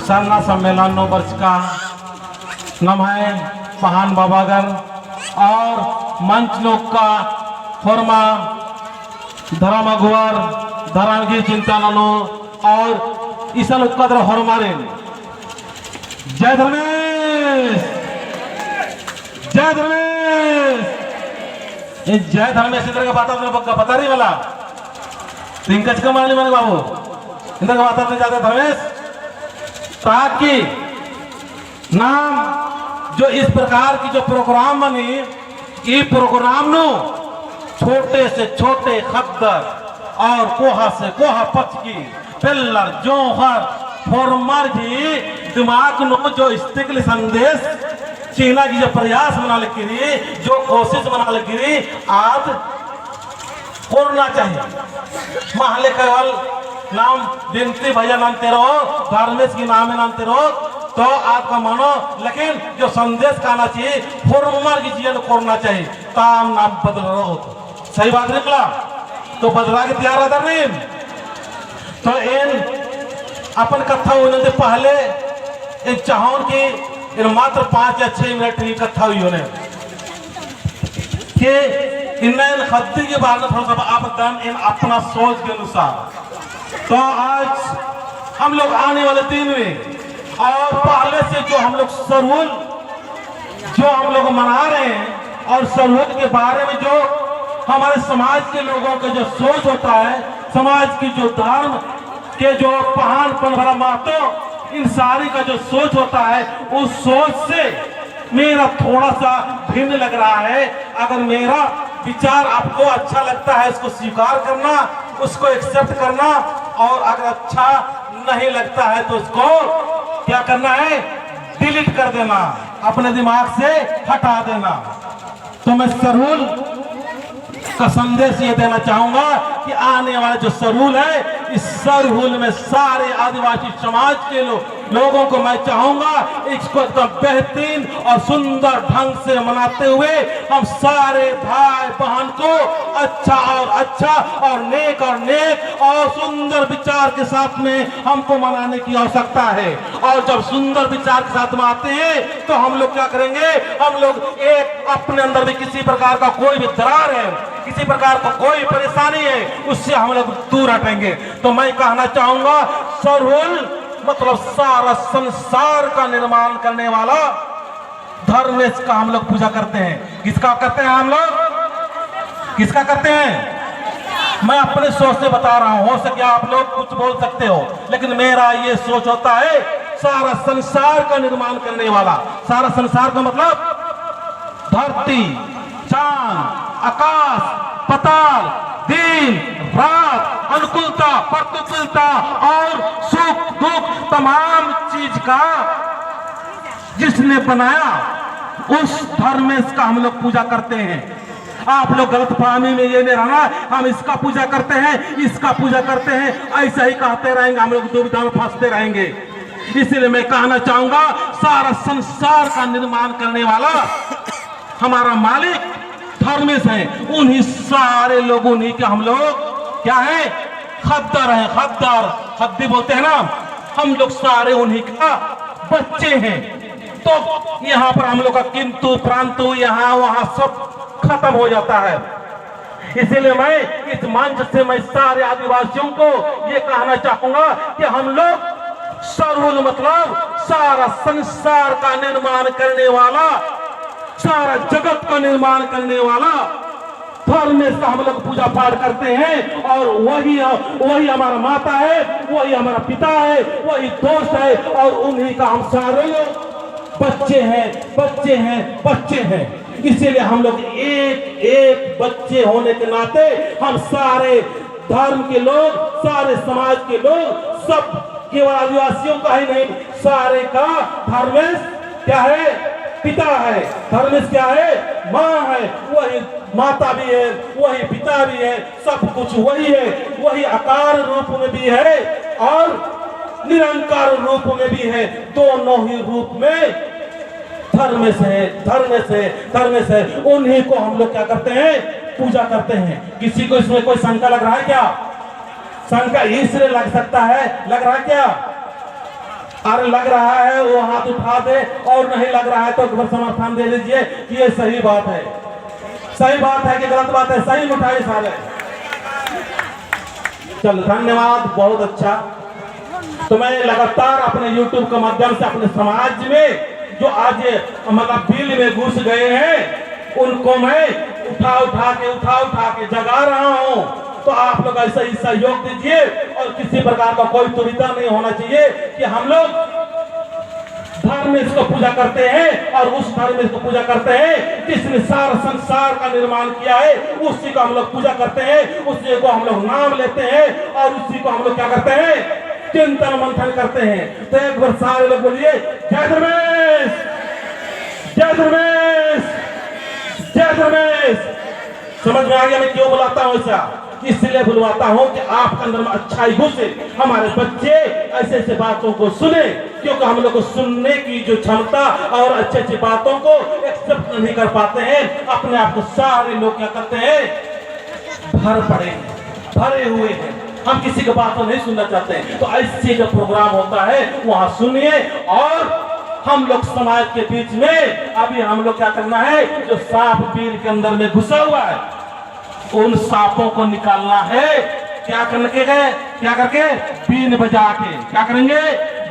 सरना सम्मेलन 9 वर्ष का नाम है पहान बाबागन और मंच लोक का फॉर्मा धर्म अगुवर धर्मगी चिंतानो और ईसन उत्कद्र हरमारेन। जय धर्मेश, जय धर्मेश, जय धर्मेश। इधर का बात आपने पता नहीं वाला तिंकच का मारने वाले बाबू इधर का बात नहीं जाते धर्मेश ताकि नाम जो इस प्रकार की जो प्रोग्राम बनी ये प्रोग्राम नो छोटे से छोटे खद्दर और कोहा से कोहा पच की पिल्लर जोहर फॉर्मर की दिमाग नो जो स्टिकल संदेश चीना की जो प्रयास बना लगी जो कोशिश बना लगी आज करना चाहिए। महले केवल नाम बिनती भैया नाम तेरो धर्मेश की नाम नाम तेरो तो आपका मानो लेकिन जो संदेश कहना चाहिए फॉर्मर की चीजें करना चाहिए ताम नाम बदल रहा हो तो सही बात निकला तो बदला के तैयार रहता नहीं तो इन अपन कथा होने से पहले इन चाहों की इन मात्र 5 या 6 मिनट की कथा हुई होने कि इन खद्दी के बारे में थोड़ा सा आप दान इन अपना सोच के अनुसार तो आज हम लोग आने वाले 3 में और पहले से जो हम लोग सरहुल जो हम लोग मना रहे हैं और सरहुल के बारे में जो हमारे समाज के लोगों का जो सोच होता है समाज की जो धर्म के जो पहाड़पन भरा महत्व इन सारी का जो सोच होता है उस सोच से मेरा थोड़ा सा भिन्न लग रहा है। अगर मेरा विचार आपको अच्छा लगता है इसको स्वीकार करना उसको एक्सेप्ट करना और अगर अच्छा नहीं लगता है तो उसको क्या करना है डिलीट कर देना अपने दिमाग से हटा देना। तो मैं सरहुल का संदेश ये देना चाहूंगा कि आने वाला जो सरहुल है इस सरहुल में सारे आदिवासी समाज के लोगों को मैं चाहूंगा इसको एकदम बेहतरीन और सुंदर ढंग से मनाते हुए हम सारे भाई बहन को अच्छा और नेक और सुंदर विचार के साथ में हमको मनाने की आवश्यकता है। और जब सुंदर विचार के साथ में आते हैं तो हम लोग क्या करेंगे हम लोग एक अपने अंदर भी किसी प्रकार का कोई भी दरार है किसी प्रकार का कोई परेशानी है उससे हम लोग दूर हटेंगे। तो मैं कहना चाहूंगा सरहुल मतलब सारा संसार का निर्माण करने वाला धर्मेश का हम लोग पूजा करते हैं। किसका करते हैं हम लोग किसका करते हैं मैं अपने सोच से बता रहा हूं हो सके आप लोग कुछ बोल सकते हो लेकिन मेरा ये सोच होता है सारा संसार का निर्माण करने वाला। सारा संसार का मतलब धरती चांद आकाश पताल दिन रात अनुकूलता प्रतिकूलता और सुख दुख तमाम चीज का जिसने बनाया उस धर्मेश का हम लोग पूजा करते हैं। आप लोग गलतफहमी में ये नहीं रहना हम इसका पूजा करते हैं इसका पूजा करते हैं ऐसा ही कहते रहेंगे हम लोग दुविधा में फंसते रहेंगे। इसीलिए मैं कहना चाहूंगा सारा संसार का निर्माण करने वाला हमारा मालिक धर्मेश है। उन्हीं सारे लोगों ने के हम लोग क्या है खद्दर है खद्दर खद्दी बोलते हैं ना हम लोग सारे उन्हीं का बच्चे हैं। तो यहाँ पर हम लोग का किंतु परंतु यहाँ वहां सब खत्म हो जाता है। इसीलिए मैं इस मंच से मैं सारे आदिवासियों को ये कहना चाहूंगा कि हम लोग सरहुल मतलब सारा संसार का निर्माण करने वाला सारा जगत का निर्माण करने वाला धर्मेश का हम लोग पूजा पाठ करते हैं और वही हमारा माता है वही हमारा पिता है वही दोस्त है और उन्हीं का हम सारे लोग बच्चे हैं। इसीलिए हम लोग एक बच्चे होने के नाते हम सारे धर्म के लोग सारे समाज के लोग सब केवल आदिवासियों का ही नहीं सारे का धर्मेश क्या है पिता है धर्मेश क्या है माँ है वही माता भी है वही पिता भी है सब कुछ वही है वही आकार रूप में भी है और निरंकार रूप में भी है दोनों ही रूप में धर्मेश है। उन्हीं को हम लोग क्या करते हैं पूजा करते हैं। किसी को इसमें कोई शंका लग रहा है क्या शंका इसलिए लग सकता है लग रहा है क्या अरे लग रहा है वो हाथ उठा दे, और नहीं लग रहा है तो समर्थन दे लीजिए कि ये सही बात है। सही बात है कि गलत बात है? सही उठाइए सारे। चलो धन्यवाद, बहुत अच्छा। तो मैं लगातार अपने YouTube के माध्यम से अपने समाज में जो आज मतलब बिल में घुस गए हैं उनको मैं उठा के जगा रहा हूं। तो आप लोग ऐसा ही सहयोग दीजिए, और किसी प्रकार का कोई दुविधा नहीं होना चाहिए कि हम लोग धर्म में इसको पूजा करते हैं और उस धर्म में इसको पूजा करते हैं जिसने सारा संसार का निर्माण किया है, उसी को हम लोग पूजा करते हैं, उसी को हम लोग नाम लेते हैं और उसी को हम लोग क्या करते हैं, चिंतन मंथन करते हैं। तो एक बार सारे लोग बोलिए जय धर्मेश, जय धर्मेश, जय धर्मेश। समझ में आ गया मैं क्यों बुलाता हूं ऐसा? इसलिए बुलवाता हूं कि आपके अंदर में अच्छाई घुसे, हमारे बच्चे ऐसे ऐसे बातों को सुने, क्योंकि हम लोग को सुनने की जो क्षमता और अच्छी अच्छी बातों को एक्सेप्ट नहीं कर पाते हैं। अपने आप को सारे लोग क्या करते हैं, भरे हुए हैं, हम किसी की बात को नहीं सुनना चाहते हैं। तो ऐसे जो प्रोग्राम होता है वहां सुनिए, और हम लोग समाज के बीच में अभी हम लोग क्या करना है, जो सांप बीन के अंदर में घुसा हुआ है उन सांपों को निकालना है। क्या करके बीन बजा के क्या करेंगे,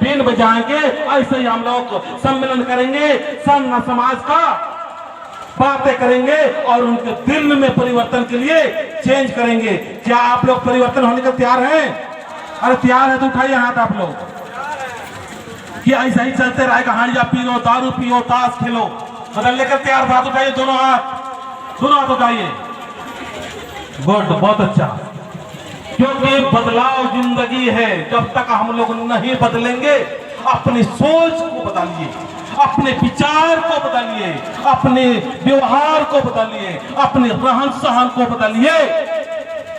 बीन बजाएंगे। ऐसे ही हम लोग सम्मेलन करेंगे, संघ समाज का बातें करेंगे और उनके दिल में परिवर्तन के लिए चेंज करेंगे। क्या आप लोग परिवर्तन होने को तैयार हैं? अरे तैयार है तो उठाइए हाथ आप लोग। कि ऐसा ही चलते रहेगा, हांडिया पियो, दारू पियो, ताश खेलो, बदल लेकर तैयार हाथ उठाइए, दोनों हाथ उठाइए। गुड, बहुत अच्छा। क्योंकि बदलाव जिंदगी है। जब तक हम लोग नहीं बदलेंगे, अपनी सोच को बदलिए, अपने विचार को बदलिए, अपने व्यवहार को बदलिए, अपने रहन सहन को बदलिए,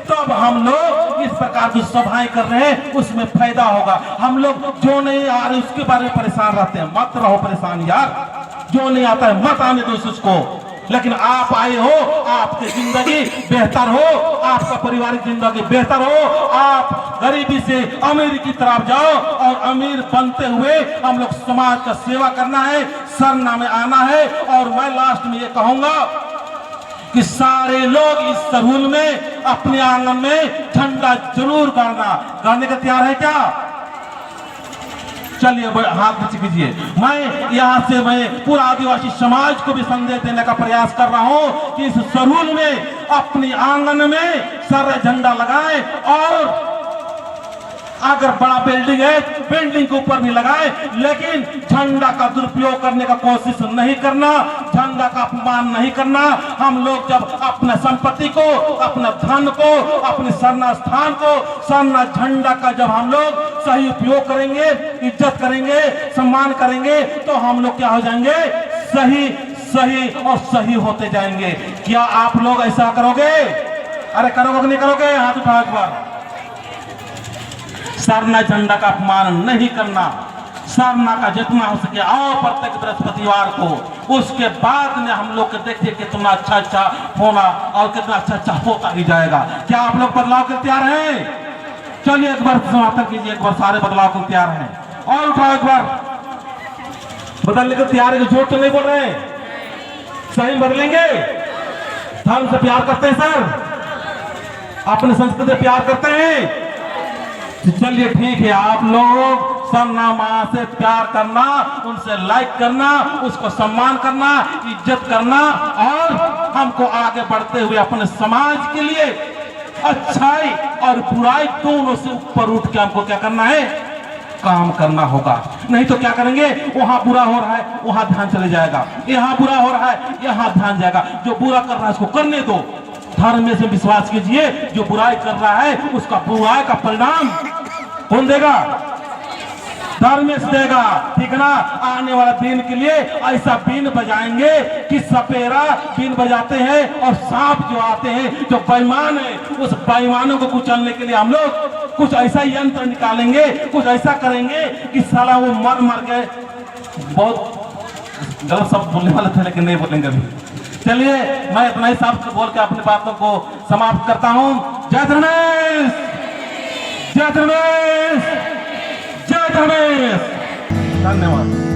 तब हम लोग इस प्रकार की सभाएं कर रहे हैं उसमें फायदा होगा। हम लोग जो नहीं आ रहे उसके बारे में परेशान रहते हैं, मत रहो परेशान यार। जो नहीं आता है मत आने दो उसको, लेकिन आप आए हो, आपकी जिंदगी बेहतर हो, आपका पारिवारिक जिंदगी बेहतर हो, आप गरीबी से अमीर की तरफ जाओ और अमीर बनते हुए हम लोग समाज का सेवा करना है, सरना में आना है। और मैं लास्ट में ये कहूंगा कि सारे लोग इस सरहुल में अपने आंगन में झंडा जरूर गाड़ने का तैयार है क्या? चलिए हाथ नीचे कीजिए। मैं यहाँ से मैं पूरा आदिवासी समाज को भी संदेश देने का प्रयास कर रहा हूँ कि इस सरहुल में अपने आंगन में सर झंडा लगाएं, और अगर बड़ा बिल्डिंग है बिल्डिंग के ऊपर भी लगाए, लेकिन झंडा का दुरुपयोग करने का कोशिश नहीं करना, झंडा का अपमान नहीं करना। हम लोग जब अपने संपत्ति को, अपने धन को, अपने सरना स्थान को, सरना झंडा का जब हम लोग सही उपयोग करेंगे, इज्जत करेंगे, सम्मान करेंगे, तो हम लोग क्या हो जाएंगे, सही और सही होते जाएंगे। क्या आप लोग ऐसा करोगे? अरे करोगे कि नहीं करोगे? हाथ उठाओ एक बार। सरना झंडा का अपमान नहीं करना। सरना का जितना हो सके आओ प्रत्येक बृहस्पतिवार को, उसके बाद में हम लोग देखिए कितना अच्छा होना और कितना अच्छा होता ही जाएगा। क्या आप लोग बदलाव के तैयार हैं? चलिए एक बार समाप्त कीजिए, एक बार सारे बदलाव को तैयार हैं, और उठाओ एक बार। बदलने को तैयार है, झूठ तो नहीं बोल रहे, सही बदलेंगे। धर्म से प्यार करते हैं सर, अपने संस्कृति से प्यार करते हैं। चलिए ठीक है, आप लोग सरना माँ से प्यार करना, उनसे लाइक करना, उसको सम्मान करना, इज्जत करना, और हमको आगे बढ़ते हुए अपने समाज के लिए अच्छाई और बुराई दोनों से ऊपर उठ के हमको क्या करना है, काम करना होगा। नहीं तो क्या करेंगे, वहां बुरा हो रहा है वहां ध्यान चले जाएगा, यहाँ बुरा हो रहा है यहाँ ध्यान जाएगा। जो बुरा कर रहा है उसको करने दो, धर्म में से विश्वास कीजिए। जो बुराई कर रहा है उसका बुराई का परिणाम कौन देगा? धर्म में देगा, ठीक ना। आने वाला दिन के लिए ऐसा बीन बजाएंगे कि सपेरा बीन बजाते हैं और सांप जो आते हैं जो बेईमान है, उस बेईमानों को कुचलने के लिए हम लोग कुछ ऐसा यंत्र निकालेंगे, कुछ ऐसा करेंगे कि साला वो मर गए। बहुत गलत शब्द बोलने वाले थे लेकिन नहीं बोलेंगे अभी। चलिए मैं इतना ही शब्द बोल के अपनी बातों को समाप्त करता हूँ। जय धर्मेश, जय धर्मेश, जय धर्मेश। धन्यवाद।